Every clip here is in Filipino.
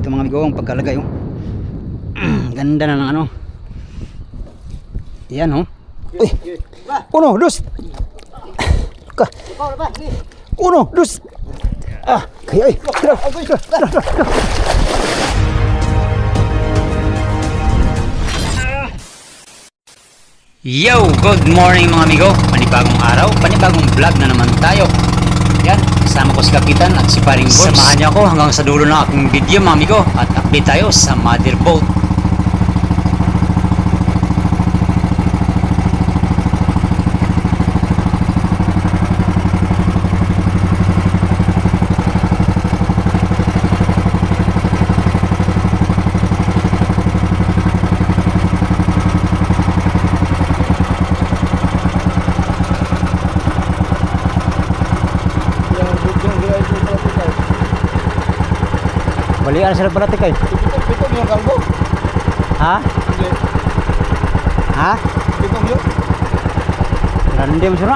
dito mga amigo ang pagkalagay oh. Ganda na ng ano. Yan oh. Uy. Uno, dos. Uno, dos. Ah, kaya ay. Yo, good morning mga amigo. Panibagong araw, panibagong vlog na naman tayo. Yan, kasama ko si Kapitan at si Paring Bones. Samahan niyo ako hanggang sa dulo ng aking video mga amigo at update tayo sa mother boat. Balian sila pala tikay. Pitong yung kalbo. Ha? Hindi. Ha? Pitong yun. Randi mo sila.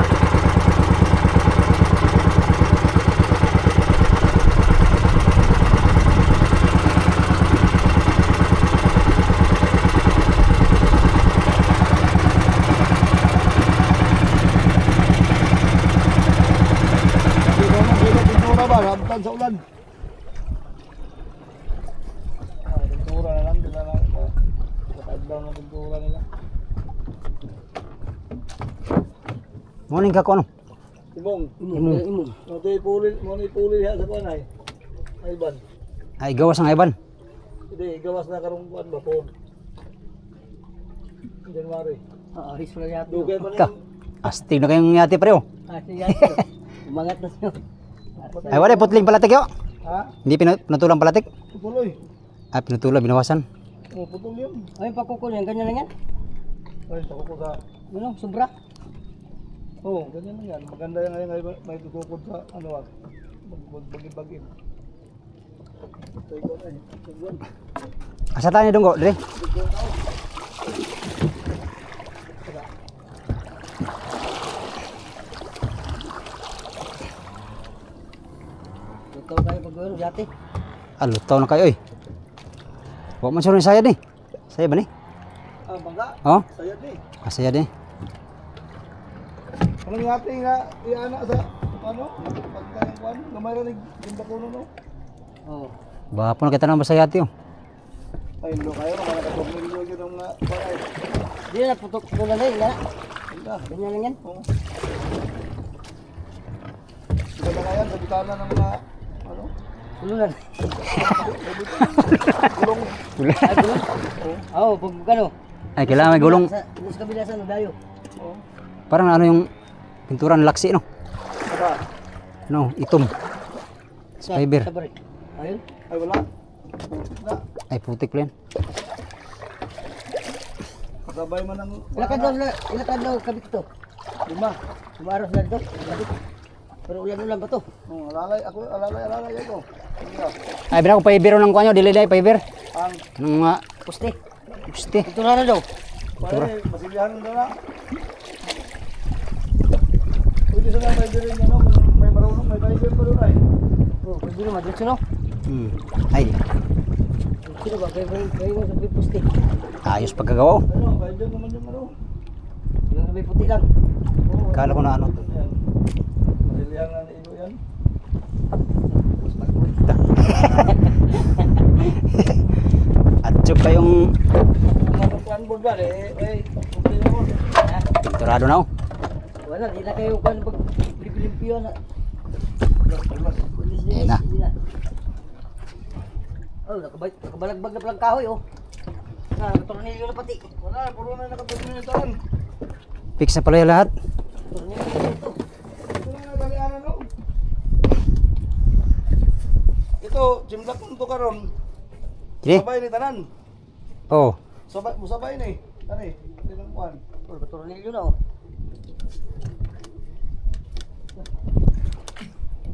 Hindi na pintura ba? Habtan sa ulan. Pintura na lang. Dila lang. Katagdaw na pintura nila. Morning ka ko ano? Imong. Imong. Muna ipuli niya sa kuwan ay. Ayban. Ay gawas ang iban. Hindi, gawas na karong kuwan ba po. January. Aris pala yata. Dugay pa Ka. na. Astig na kayong yati pareho. Aris yata. Umangat na siya. Ay wala putling palatik yo. Ha? Hindi pinutulang palatik. Putuloy. Ay pinutulang binawasan. Oh, putol yun. Ay, pakukul yan. Ganyan lang yan. Ay, sa kuko sa... Ano, sobra. Oo, ganyan lang yan. Maganda yan ngayon may tutukod sa ano ah. Bagin-bagin. Ito ikaw na eh. Asa tayo dunggo, dire. Ikaw kayo pag-uwi, yate. Alutaw na kayo oy. Wa man sure saya ni. Saya ba ni? Ah, bangga. Oh, Sayad ni. saya ni. Anong yate nga iana sa ano? Pagkayang kuwan, gamay rin ganda ko no. Oo. Ba po kita nang basayati oh. Ay, no kayo na nakatog milyo yun ang balay. Hindi na, putok na lang yan. Ganda. Ganyan lang yan. Oo. Ganda nga yan sa bitana ng mga ano? Tulunan. Gulong. Ay, gulong. Oo, pag ano. Ay kailangan may gulong. Sa kabila sa ano, dayo. Oo. Parang ano yung pintura ng laksi no. Saka, No, itom. Fiber. Sabari. Ayun. ay wala. Na, Ay putik plan. kasabay man ng... Ilakad daw, kabit ito. 5. Umaros na ito. Kabit. Pero ulan-ulan ba ito? Oh, alalay ito. Hindi Ay bira ko fiber ng kanyo, dili dai fiber. ang Nang mga Puste. gusti. Ito na daw. pare, masilihan na na. Pwede sa nga may dirin ano, kung may marunong, may tiger pa doon ay. Oo, pwede naman. Dito no? Ay, Sino ba? Kayo mo sa puste. ayos pagkagawa. Ano, tiger naman yung ano. Yung sabi puti lang. Oo, Kala ko na ano. yan. Masilihan na ni Ilo yan. At sub pa yung Ano kuan board ba eh, puti na mo. pinturado na oh. Wala, di na kayo kung pag limpyo na. Ayan na. Oh, nakabalagbag na palang kahoy oh. Nakatornilyo na pati. Wala, puro na nakapagpili na taon. Fix na pala yung lahat. Tornilyo na ito. Ito na nagalianan no. Ito, jimlak mo ito karon. Sige. Sabay ni tanan. Oh, Musabay ni. Tani, hindi lang kuan. Oh, tornilyo na oh.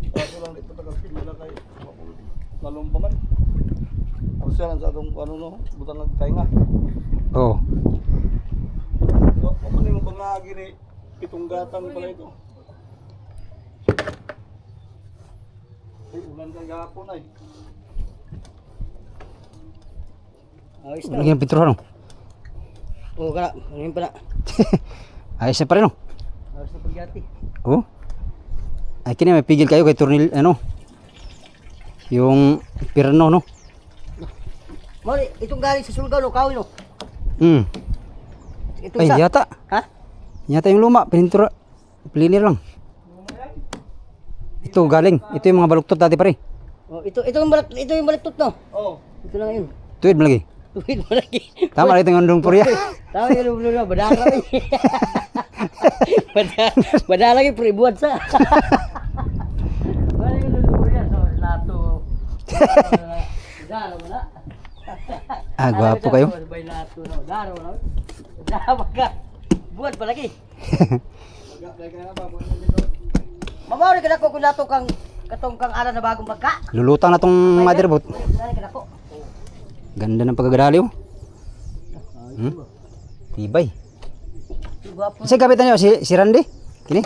Kaso lang dito taga-pila kay lalong pa man. Ako siya lang sa atong ano no, butang nagtainga. oh. So, ako ni mo bangagi ni pitong gatang pala ito. Ay, ulan kay gapon ay. Ayos na. Lagyan ng pintura no. Oo, kana. Ngayon pa na. Ayos na pa rin no. Ayos na pagyati. Oh. Ay kini may pigil kayo kay Tornil ano. Yung pirano no. Mali, itong galing sa Sulgaw, no? Kahoy, no? Itong Ay isa. yata. Ha? Yata yung luma, pintura. Pliner lang. Ito galing. Ito yung mga baluktot dati pare. Oh, ito yung balaktot, no? Oo. Ito lang yun. Tuwid malagi. Tuwid mo lagi. Tama rin itong andong purya. Tama yung lulo na, badala rin. Badala rin, pre-buwan sa. Wala yung lulo niya, so, lato. Badala mo na. Ah, gwapo kayo. Bay lato na, badala mo na. Badala ka. Buwan pa lagi. Mamawari ka na ko kung nato kang katong kang ala na bagong magka. Lulutang na tong motherboard. Dali ka na ko. Ganda ng pagkagadali oh. Tibay. Gwapo. Isa gabitan niyo si Randy? Kini?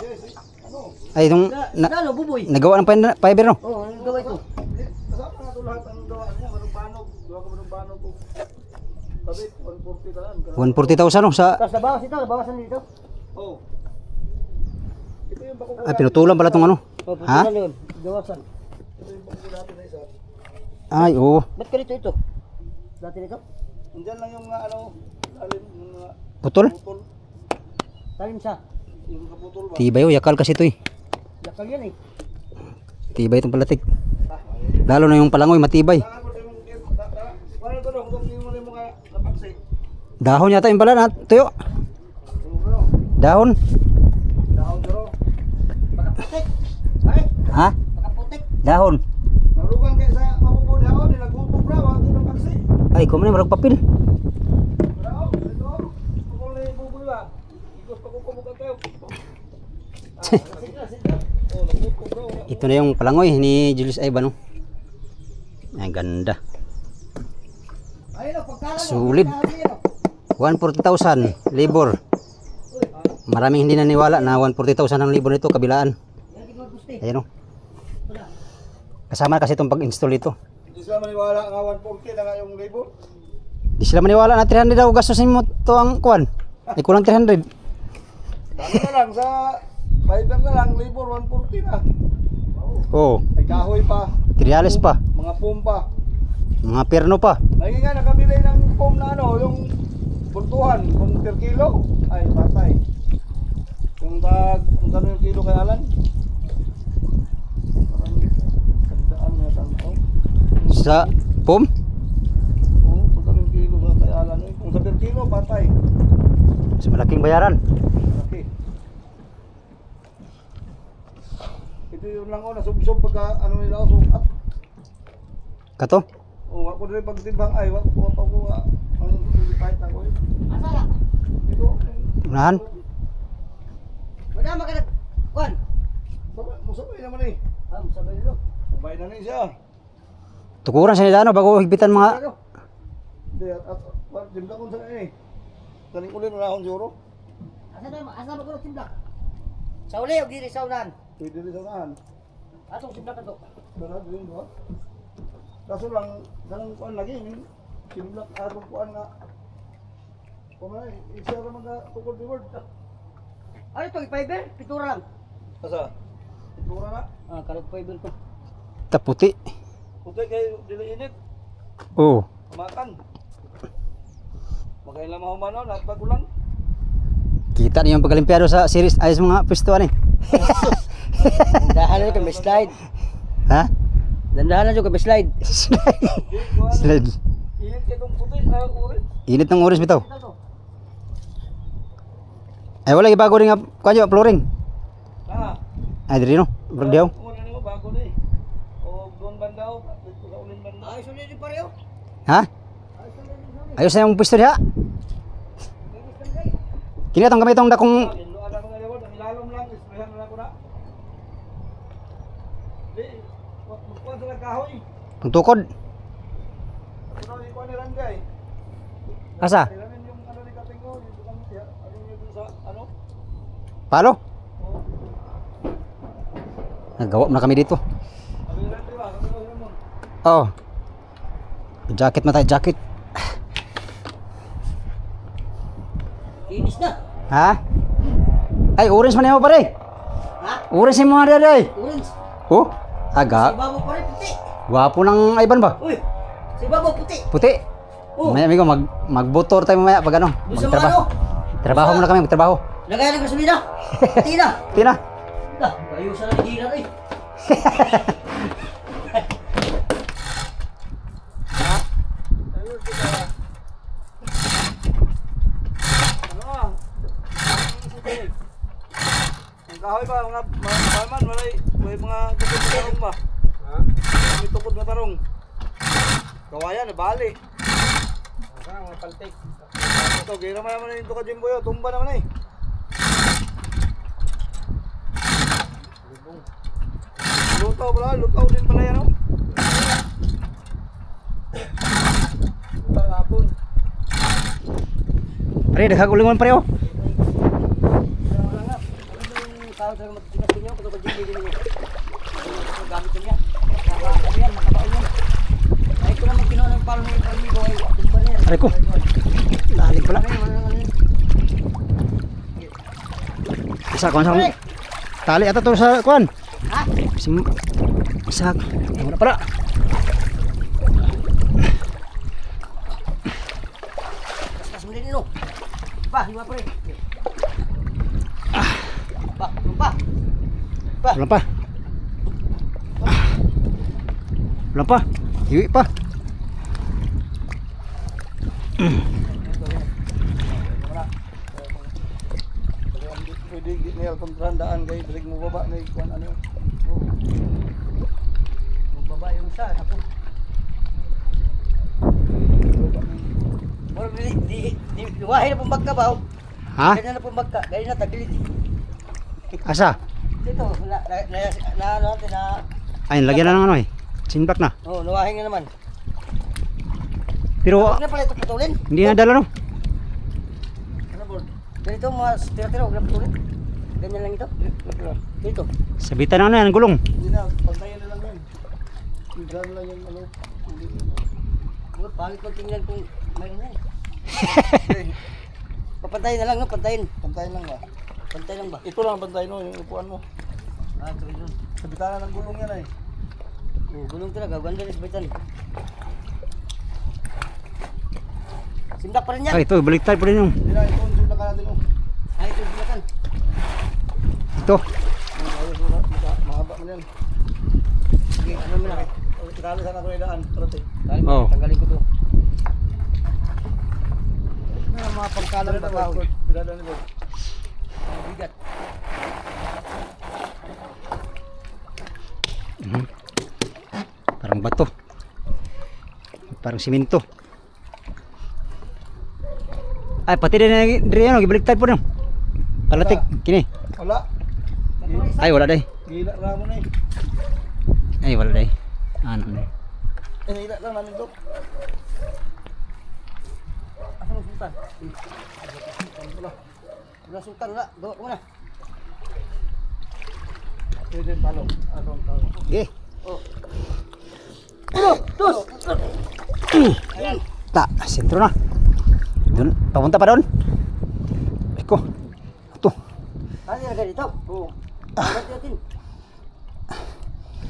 Ay itong Dalo, buboy. nagawa ng fiber no? Oo, ang gawa ito. Kasama na ito lahat ang gawa niya. Manubanog. Gawa ka manubanog ko. Sabi, 140 talaan. 140,000 no sa Tapos nabawas ito, nabawasan dito. Oo. Ito yung bakong ah, pinutulan pala tong ano. Oh, Ha? putulan yun. Gawasan. ito yung bakong natin na isa. Ay oo. Ba't ka ito? Dati nito? Nandiyan lang yung ano, alin, yung Putol? putol. Talim sa. Yung kaputol ba? Tibay oh, yakal kasi ito eh. Yakal yan eh. Tibay itong palatik. Lalo na yung palangoy matibay. Paano ito dong? Kung hindi mo rin mga napaksi. Dahon yata yung pala na tuyo. Dahon. Dahon duro. Pagkaputik. Pare, Ha? pagkaputik. Dahon. Nalugan kayo sa papupo dahon. Nilagupog na. Wag yung napaksi. Ay, kumain marag papel. Bravo. Ito. Pagkul na yung buboy ba? Ikos pagkukumog kayo. Oh, nagupog bro. Ito na yung palangoy ni Julius Ivan oh. Ay ganda. Ayun o, pagkalan mo. Sulit. Pagkalan mo. 140,000 libor. Maraming hindi naniwala na 140,000 ang libor nito kabilaan. Yan, tingnan gusti. Ayan oh. Kasama kasi itong pag-install ito. Hindi sila maniwala nga 140 na nga yung labor. Di sila maniwala na 300 daw gastusin mo to ang kuwan. Ay kulang 300. Ano na lang sa fiber na lang labor 140 na. Oo. Ay kahoy pa, Triales pa. mga foam pa. Mga perno pa. Lagi nga nakabili ng foam na ano, yung buntuhan, kung per kilo. Ay, patay. Kung kano yung kilo kay Alan? Parang sandaan na tanto. Sa pom. Oo, kung kano yung kilo kay Alan. Kung sa per kilo, patay. Mas malaking bayaran. Okay. Ito yung lang ako, nasubsob pagka ano nila ako, sukat. Kato. O, ako rin pagtimbang ay, wako pa ko, ang kahit ako eh. Asala. Ito, Unahan. Wala makanag. Kuan. musabay naman eh. Sabay nilo. Sabay na siya. Tukuran sa nila ano bago higpitan mga Hindi, at timbang ko sa eh. Kaning ulit na akong siguro. Asa ba ko timblak? Sa uli o giri sa unan. Pwede rin sa unahan. Atong timblak ato. Pero din ba? Kaso lang, ganang kuan lagi, yung timbang atong kuan nga. Kung ay, isa naman ka tukod di word. Ano ito, fiber? Pitura lang. Asa? Itura na. Ah, kalog fiber to. taputi. Puti kayo, dili init. Oo. Makan. Magkailan mahumanon at bagulang. Kita niyo yung pagkalimpiado sa series ayos mga pwestuhan eh. Dandahan na kami slide. Ha? Dandahan na kami slide. Slide. Init kayo itong puti, urit. Init ng oras bitaw. Ay wala ibago rin nga kanyo flooring. Ah, Ay diri no. Bragdiaw. kung ano mo, bago na eh. O doon bandaw, dito sa uling bandaw. Ay, sunod din pareho. Ha? Ayos na yung pwesto diha. Kini atong gamit tong dakong Ilo ada mga lewat, ang ilalom lang, isprehan na lang ko na. Di, magkuhan sila kahoy. ang tukod. Ano ni kuhan ni Ranjay? Asa? Ilanin yung ano ni Katingo, yung tukang siya, ano yung dun sa, ano? Palo? O, Nagawa na kami dito. sabi ni Ranjay ba, sabi ko mo. Oh. Jacket matay jacket. Inis na. Ha? Ay, orange man mo pare. Ha? Orange mo mga day. Orange. Oh, Si aga. Babo pa rin puti. Gwapo ng Ivan ba? Uy, si Babo puti. Puti. Oh. Mamaya amigo, magbotor tayo mamaya pag ano. Gusto mo Magtrabaho. Trabaho muna kami, magtrabaho. Lagayan ng gasolina. Puti na. Tina. Ayusan na hindi na rin. Ang kahoy ba, mga palman, may mga tukod na tarong ba? Ha? May tukod na tarong. Kawayan, nabali. Mga paltik. Ito, gira naman na yung tukad yung boyo, tumba naman eh. Lutaw pala, lutaw din pala yan oh. Lutaw hapon. Pare, nagkagulingan pare oh. Tao talaga matigas din yun, pagka din niyo. Gamit niya. Nakakano yan, nakabaon yan. Ay ko naman kinuha ng palmigo ay tumba na yan. Aray ko. Lalim pala. Isa ko sa tali ata to sa kuan. Ha? Isa. Wala pala. Basta sundin nyo. Pa, hiwa pa rin. Pa, pa. Pa. Wala pa. Wala pa. Hiwi pa. Pwede nil kontrandaan kay balik mo baba na ikuan ano. Baba yung isa, ako. Wala di wahin na pong bagka ba? Ha? Ganyan na pong bagka, ganyan na tagilid. Asa? Dito, na ano natin na Ay, lagyan na ng ano eh. Sinbak na. oh, nawahin na naman. Pero Huwag na pala ito putulin. hindi na dala no. Ano po? Ganito mga tira-tira, huwag na putulin. Ganyan lang ito. Dito. Sabitan na ano yan, ang gulong. Hindi na, pantayin na lang yan. Hidran lang yung ano. Huwag, pangit mo tingnan kung mayroon na eh. Papantayin na lang, no? Pantayin. Pantayin lang ba? Pantay lang ba? Ito lang pantayin mo, yung upuan mo. Ah, ito rin. Sa bitana ng gulong yan ay. Oh, gulong talaga, ganda rin sa bitan. Sindak pa rin yan. Ay, ito, baliktad pa rin yung. Hindi na, i-consume na ka natin oh. Ay, ito silakan. Ito. Ayos mo na, mahaba mo yan. Sige, ano mo na. Tinalo sana ko na idaan, trote. Tali mo, Oh. tanggalin ko to. Ano mga pangkalang Pinadaan babaw. ni Bod. Pinadaan ni Bod. Bigat. Parang bato. Parang simento. Ay, pati din ano, gibaliktad po rin. Palatik, kini. Wala. Ay, wala day. Gila ramo na eh. Ay, wala day. Ano na. Hila lang namin to. Asa mo sultan? Wala sultan, wala. Gawa ko muna. Pwede palo. Atong tao. Okay. Oh. Uno, dos. Ayan. Ta, sentro na. Doon, papunta pa doon. Eko. Ito. Ano yung lagay dito? Oo. Angat natin.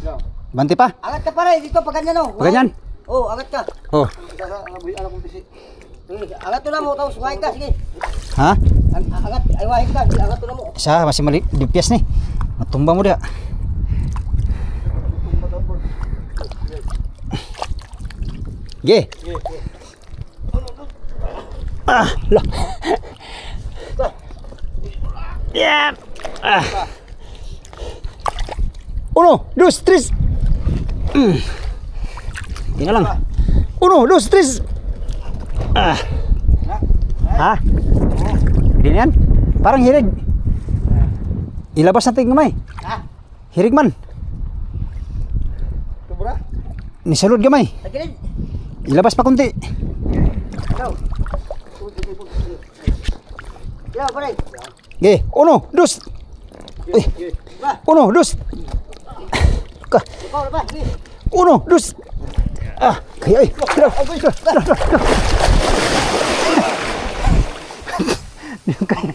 Yan. Banti pa. Angat ka pa rin dito pag ganyan oh. Pag ganyan? Oo, angat ka. Oh. Saka nabuhian akong bisi. Sige, angat to na mo, tapos wahin ka, sige. Ha? Angat, ay wahin ka, sige, angat to na mo. Isa, masih mali. Dipias nih. Matumba mo dia. Ge. Ah, lah. Ya. Ah. Uno, dos, tres. Tinggal lang. Uno, dos, tres. Ah. Ha? Hindi yan? Parang hirig. Ilabas natin gamay. Ha? Hirig man. Tubra? Nisalod gamay. Tagilid. Ilabas pa kunti. Ikaw. Ikaw, pare. Ge, uno, dos. Uy, Ba, uno, dos. Ka, ikaw na ba? Sige. uno, dos. Ah, kaya ay. Bugan.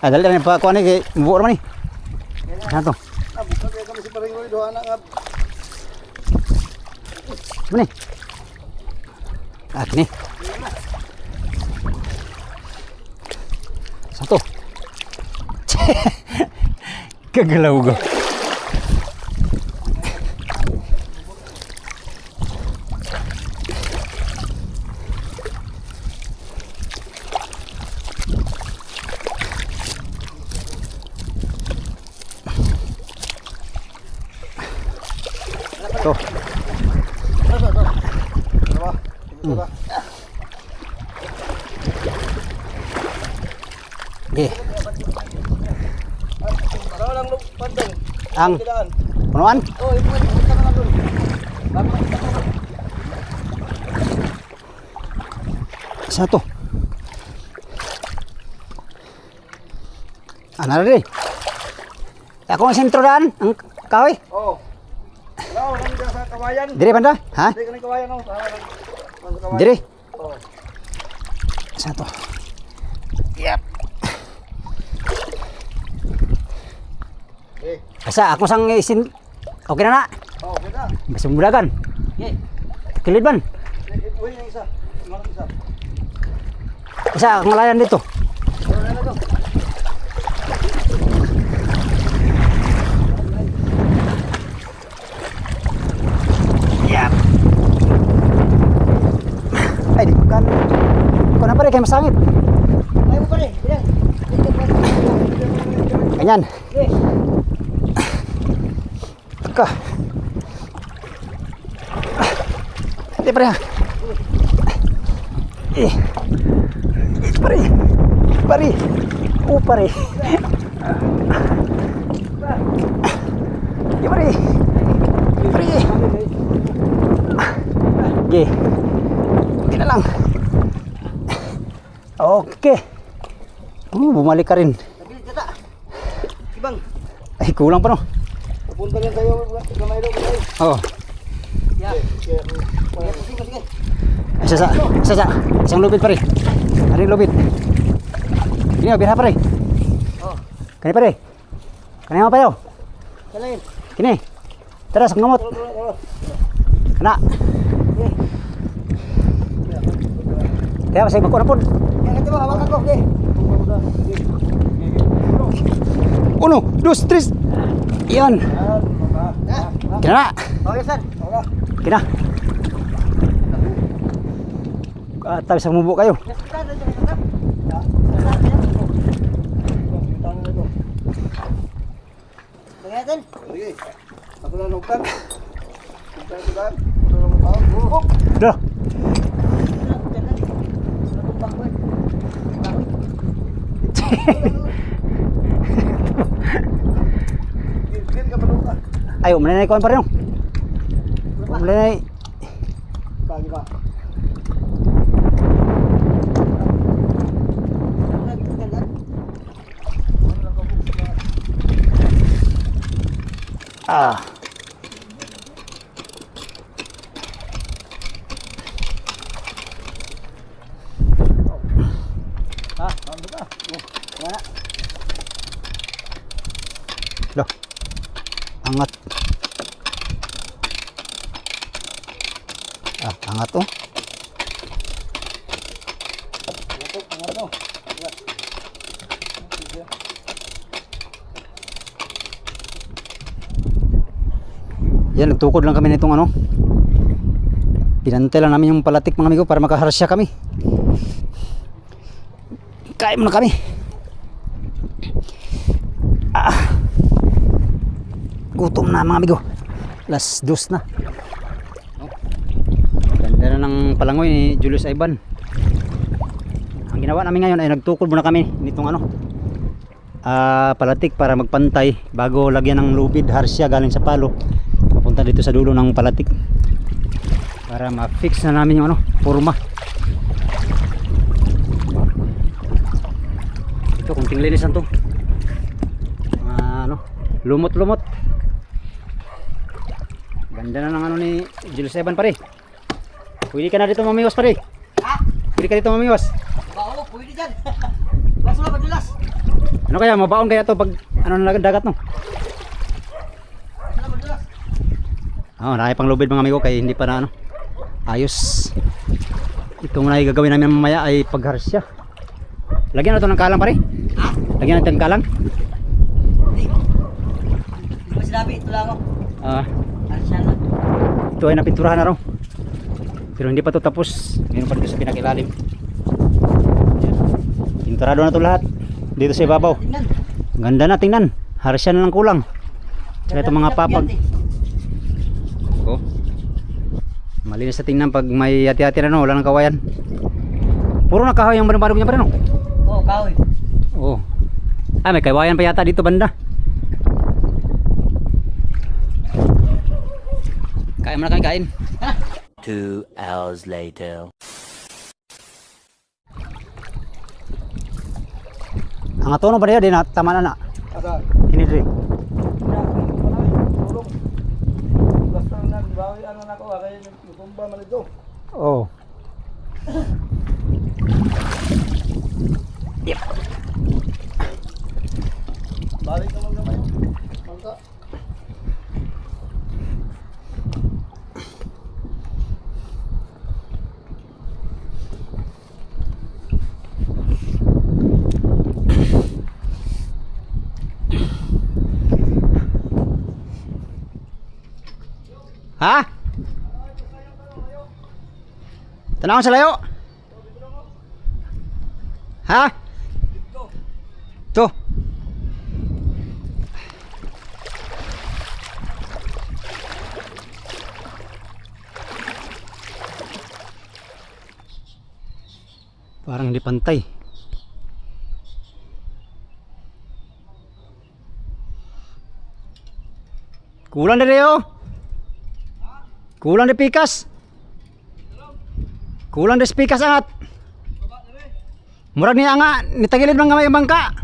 Ah, dali na pa kuha ni kay buo naman ni. Ano to? Bukan kayo kami si Paringoy doon anak. Ano ni? Ah, kini. Satu. Kagalaw ko. Tuh. Diba? Diba? Okay. Para lang pandang. Ang Kailangan. punuan. Oh, ibu kita na doon. Bago kita na. Satu. Ano rin? Ako ang sentro daan. Ang kahoy. Oh. Wala lang dyan sa kawayan. Dire banda? Ha? Hindi ka ng kawayan oh. Para lang. Sa kawayan. Dire. Oh. Satu. Yep. Eh. Asa ako sang isin. Okay na na. Oh, kita. Basta mulagan. Okay. Kilid ban. Uy, yung isa. Yung isa. Isa akong layan dito. Ano na to? Yep. Ay, di kan. Kung na pare kay masangit. Ay mo pa rin. Yan. Ganyan. Okay. Ka. Hindi pare ha. Eh. Pare. Pare. Oh pare. Eh pare. Pare. Okay. Okay na lang. Okay. Bumalik ka rin. Tapi kita. Ibang. Ay, kulang pa no. Pupunta rin tayo. Gamay daw. Gamay. Oo. Ya. Kaya, Sige, sige. Isa. Isang lubid pare. Ano yung lubid? Kini mo, birha pare. Oh. Kani pare. Kani mo payo. Kalain. Kini. Tara, sa ngamot. Kana. Kaya masay magkuha na po. Yang itu hawakan kok. Okay. 1, 2, 3. Yan. Kina na. Okay, sir. Kina. Tabi sa mubo kayo. Yes, kita ada jangan tetap. Ya. Dengarin. Sige. Ako na nugtan. Nugtan. Ako na nugtan. Dah. Gilid ka pa nugtan. Ayo, menenay ko pa rin. Menenay. Pagi pa. Ah. Ano ba? Wala. Loh. Angat. Ah, angat oh. Ano? Yan, nagtukod lang kami nitong ano. Pinantay lang namin yung palatik mga amigo para makaharasya kami. Kain muna kami. Ah. Gutom na mga amigo. Las 2 na. Ganda na ng palangoy ni Julius Ivan. Ang ginawa namin ngayon ay nagtukod muna kami nitong ano. Palatik para magpantay bago lagyan ng lubid harsya galing sa palo. Papunta dito sa dulo ng palatik para ma-fix na namin yung ano, forma. Ito, kunting linisan to. Ano, lumot-lumot. Ganda na ng ano ni Julius Evan pare. Pwede ka na dito mamiwas pare. Ha? Pwede ka dito mamiwas. Oo, pwede dyan. Mas wala madulas. Ano kaya, mabaon kaya to pag ano na dagat no? Mas wala madulas. Marami pang lubid mga amigo kaya hindi pa na ano. Ayos. Ito muna yung gagawin namin mamaya ay pagharsya. Lagyan na ito ng kalang pare. Ha? Lagyan natin ng kalang. Hindi. Hindi ba sinabi? Ito lang ako. Arsyan lang. Ito ay napinturahan na raw. Pero hindi pa ito tapos. Meron pa dito sa pinakilalim. Yan. Pinturado na ito lahat. Dito sa ibabaw. Tingnan. Ganda na tingnan. Harsya na lang kulang. Saka itong mga papag. Oh. Malinis sa tingnan pag may hati-hati na no, wala nang kawayan. Puro na kahoy ang barong-barong niya pa rin no? Oo, kahoy. Oo. May kawayan pa yata dito banda. Kain muna kami, kain. 2 hours later. Ang atono ba niya din tama na na. Asa? Kinidri. Tulong. Basta nagbawi ano na ako, kaya nagtumba man ito. Oh. Yep. Balik naman gamay. Mangka. Ha? Tanawon sa layo. Ha? To. Parang hindi pantay. Kulang na rin. Kulang di pikas. Kulang di pikas angat. Murag niya nga nitagilid man gamay ang bangka.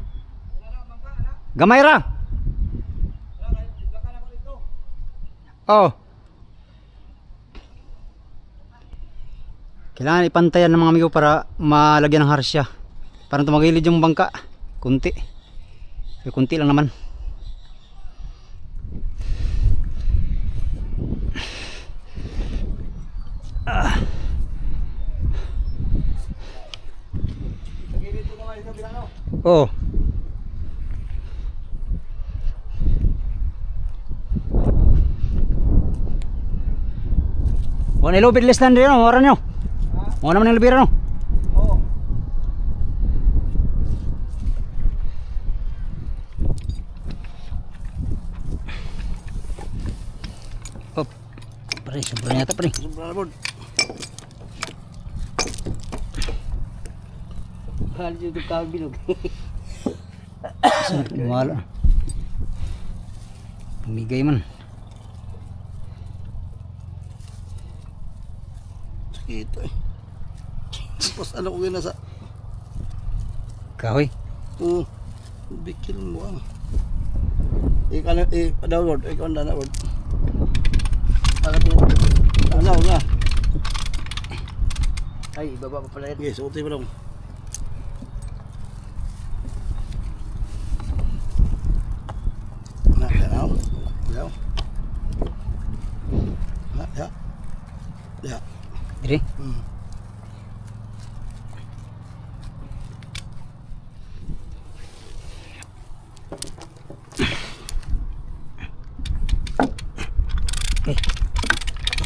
Gamay ra. Oh. Kailangan ipantayan ng mga amigo para malagyan ng harsya. Parang tumagilid yung bangka. Kunti. Pero kunti lang naman. Oh. Wala ilubid list lang rin no, oras nyo. Wala naman ilubid no. Oo. Oh. Pre, sobrang yata pre. Sobrang labod. Halos yung kahoy bilog. Wala. Pumigay man. Sakit eh. Tapos ano ko yun nasa... Kahoy. Oo. Bikil mo ah. Downward. Ikaw na downward. Ano nga? Ay, ibaba pa pala yan. Yes, uti mo lang. Na, yaw. Yaw. Na, ya. Ya. Dire. Okay.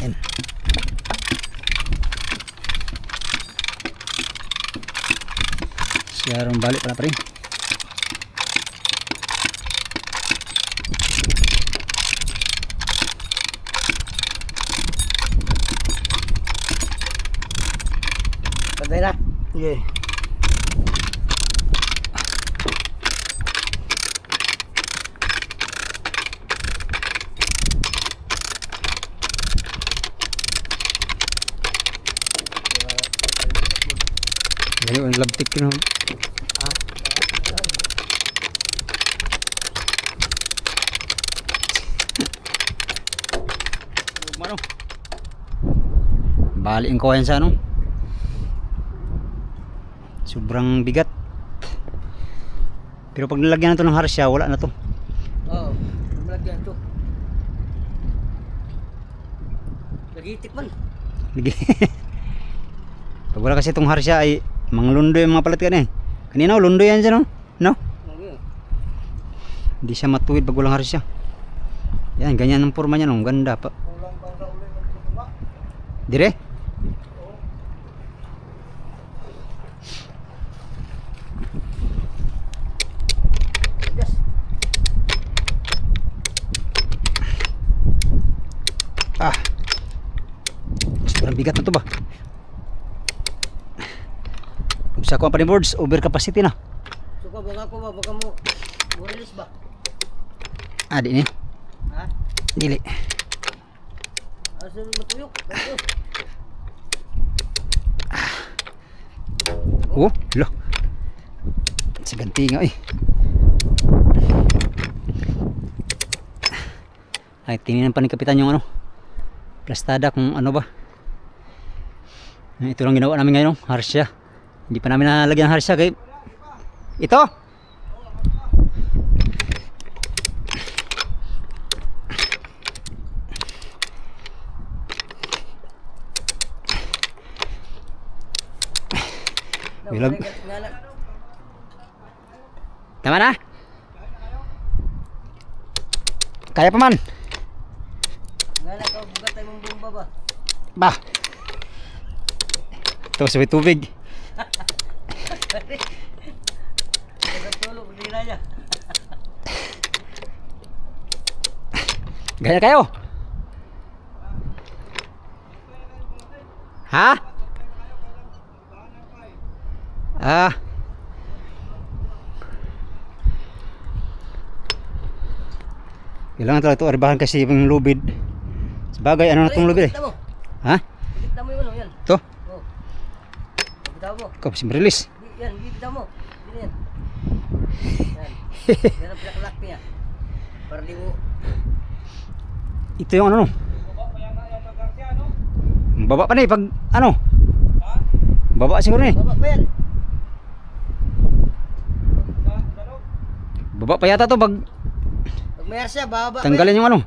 Yan. Siarong balik pala pa rin. Pagday na. Sige. Ganyan ang labtik yun. Bali ang kawayan sa ano. Sobrang bigat. Pero pag nilagyan na to ng harsya, wala na to. Oo. Malagyan ito. Nagitik man. Lagi. Pag wala kasi itong harsya ay manglundoy yung mga palat ka na eh. Kanina lundoy yan dyan, no? Hindi siya matuwid pag walang harsya. Yan, ganyan ang forma niya, no? Ganda pa. Dire? Yes. Ah. Sobrang bigat na to ba? Sa company boards, over capacity na. Suka baka ko ba baka mo release ba? Ah, di ni. Ha? Dili. Asa matuyok? Oh, lo. Sa ganti nga eh. Ay, tininan pa ni Kapitan yung ano. Plastada kung ano ba. Ito lang ginawa namin ngayon, harsya. Hindi pa namin nalagyan ng harsya kay ito. Bilag. Tama na? Kaya pa man. Ngala ka bugat tayo mong bomba ba? Bah. Ito sa tubig. Tulog di na niya. Gaya kayo. Ha? Ah. Kailangan talaga ito arbahan kasi yung lubid. Sabagay, ano na itong lubid eh? Kita mo. Ha? Kita mo yung ano yan. Ito? Oh. Bitaw mo. Ikaw, si Marilis. Yan, bitaw mo. Yan. Yan. Yan ang pinakalak niya. Para di mo. Ito yung ano no? Baba pa na eh, pag ano? Baba siguro na eh. Baba pa yan. Baba pa yata to pag Pag mayar siya, baba pa yan. tanggalin yung ano.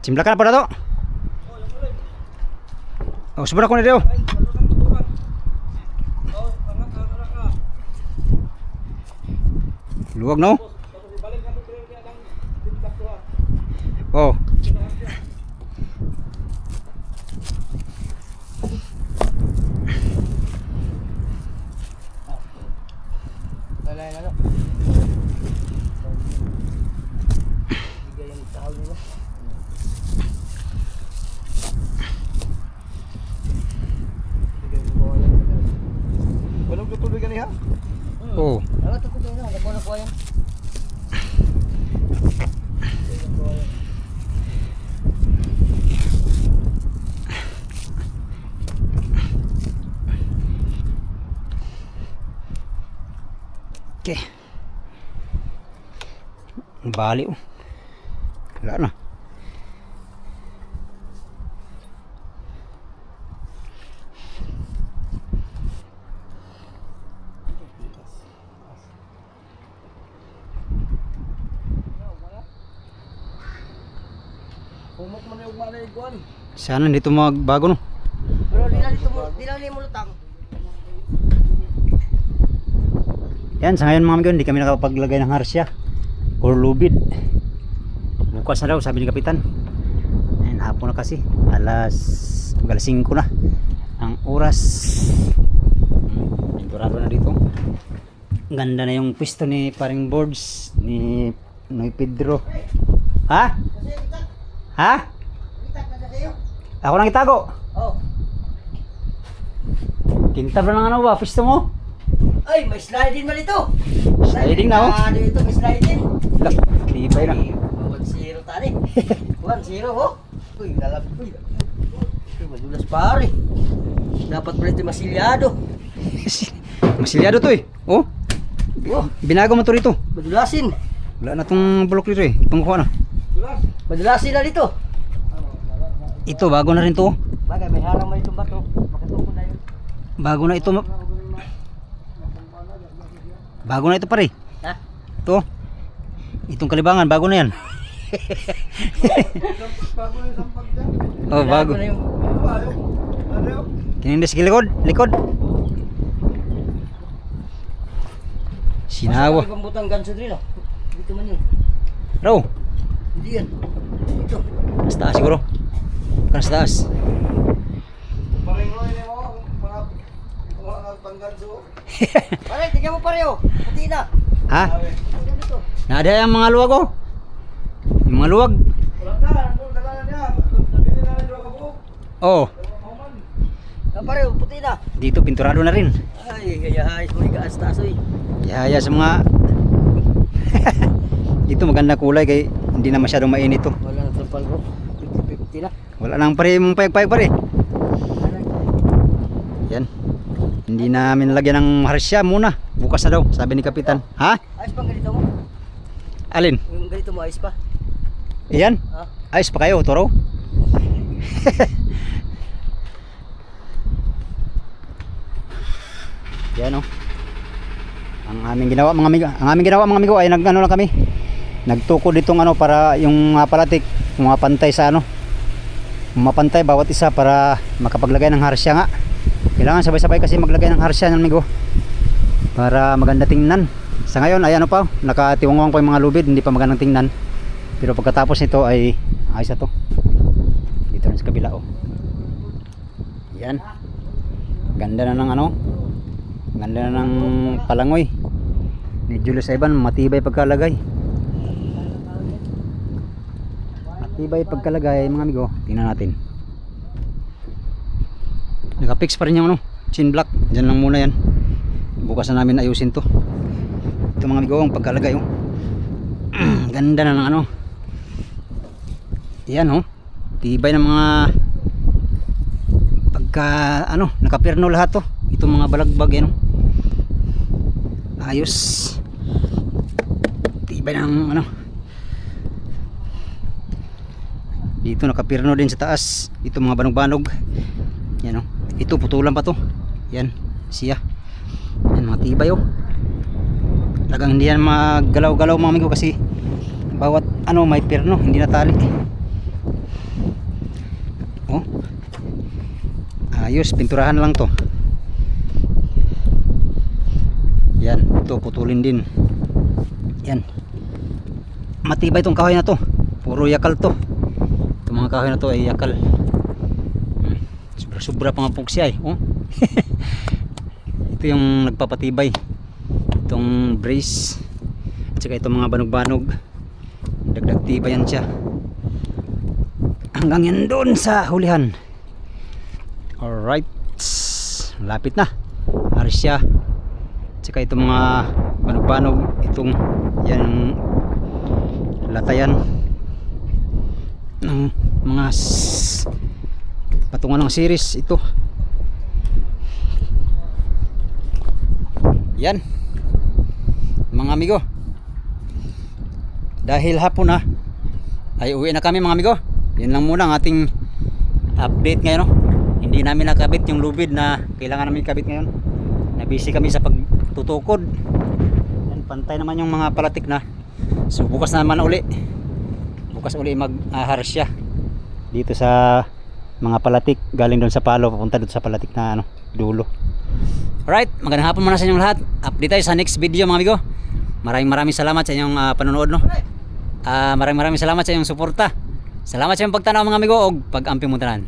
Simplakan na pa na to. Oh, subra ko na rin oh. Luwag no? Oh. Lalay na to. Bigay yung tawag nila. Walang tutubig ka niya? Oh. Ano ito ko dyan na? Nagpo na po yan. Okay. Bali oh. Wala na. Pumok man yung mga iguan. Sana dito magbago no. Pero di na dito mo, di na mo lutang. Yan, sa ngayon mga amigo, hindi kami nakapaglagay ng harsya or lubid. Bukas na daw, sabi ni Kapitan. Ayan, hapon na kasi. Alas 5 na ang oras. Pinturado na dito. Ganda na yung pwesto ni paring boards ni Noy Pedro. Ha? Ha? Ako nang itago. Oh. Kintab na ng ano ba? Pwesto mo? Ay, may sliding man ito. Sliding na, oh. Ah, dito may sliding. Lah, tibay na. 1-0 tani. 1-0 oh. Uy, lalap. Uy, madulas pare. Dapat pala ito masilyado. Masilyado to eh. Oh, Oh, binago mo to rito. madulasin. Wala na tong bulok dito eh. Itong kuha na. Madulasin na dito. Ito bago na rin to. Bagay, may harang may itong bato. Makatukod na yun. Bago na ito. Bago na ito pare. Ha? Ito. Itong kalibangan bago na yan. Bago na yung sampag dyan. Oh, bago. Na yung... Ayaw. Kinindes sa likod, likod. Sinawa. Ibang butang ganso drill ah. Dito man yun. Raw, Hindi yan. Dito. sa taas siguro. Kan sa taas. Paringoy na mo. Mga pangganso. Pare, tingnan mo pare oh. Puti na. Ha? Tingnan dito. Nada yung mga luwag oh. Yung mga luwag. Wala na. Nandun dala na niya. Nabili na rin yung kabuk. Oh, Ah, pare, oh, puti na. dito pinturado na rin. Ay, gayahayos mo yung gaas-taas oy. Yaya sa mga ito maganda kulay kay hindi na masyadong mainit to. Wala na trapal bro. 50-50 na. Wala nang pare mong payag-payag pare. Yan. Hindi namin lagyan ng harsya muna. Bukas na daw, sabi ni Kapitan. Ha? Ayos pang ganito mo? Alin? Yung ganito mo, ayos pa? Iyan? Ha? Ayos pa kayo, Toro? Yan oh. Ang aming ginawa mga amigo, ay nagano lang kami. Nagtukod ditong ano para yung palatik pantay sa ano. Mapantay bawat isa para makapaglagay ng harsya nga. Kailangan sabay-sabay kasi maglagay ng harsya ng amigo. Para maganda tingnan. Sa ngayon ay ano pa, nakatiwangwang pa yung mga lubid, hindi pa magandang tingnan. Pero pagkatapos nito ay ayos na to. Dito na sa kabila oh. Yan. Ganda na ng ano. Ganda na ng palangoy. Ni Julius Ivan, matibay pagkalagay. Matibay pagkalagay mga amigo. Tingnan natin. Naka-fix pa rin yung ano, chin block. Diyan lang muna yan. Bukas na namin ayusin to. Ito mga amigo, ang pagkalagay oh. Ganda na ng ano. Yan oh. Tibay ng mga pagka ano, nakapirno lahat to. Itong mga balagbag yan oh. Ayos. Tibay ng ano. Dito nakapirno din sa taas. Ito mga banog-banog. Yan oh. Ito putulan pa to. Yan, siya. Yan mga tibay oh. Talagang hindi yan maggalaw-galaw mga amigo kasi bawat ano may pirno, hindi natali. Oh. Ayos, pinturahan lang to. Yan, ito putulin din. Yan. Matibay tong kahoy na to. Puro yakal to. Itong mga kahoy na to ay yakal. Sobra pang siya eh. Oh. Ito yung nagpapatibay. Itong brace. At saka itong mga banog-banog. Dagdag tibay yan siya. Hanggang yan doon sa hulihan. Alright. Lapit na. Harsya. Tsaka itong mga banog-banog, itong yan latayan ng mga patungan ng series ito. Yan mga amigo, dahil hapon na ay uwi na kami mga amigo. Yan lang muna ang ating update ngayon no? Hindi namin nakabit yung lubid na kailangan namin kabit ngayon. Busy kami sa pagtutukod. Yan, pantay naman yung mga palatik na. So bukas naman uli. Bukas uli mag-harsya dito sa mga palatik galing doon sa palo papunta doon sa palatik na ano, dulo. Alright, magandang hapon muna sa inyong lahat. Update tayo sa next video mga amigo. Maraming salamat sa inyong panonood no. Maraming salamat sa inyong suporta. Salamat sa inyong pagtanaw mga amigo og pag-ampi mo tanan.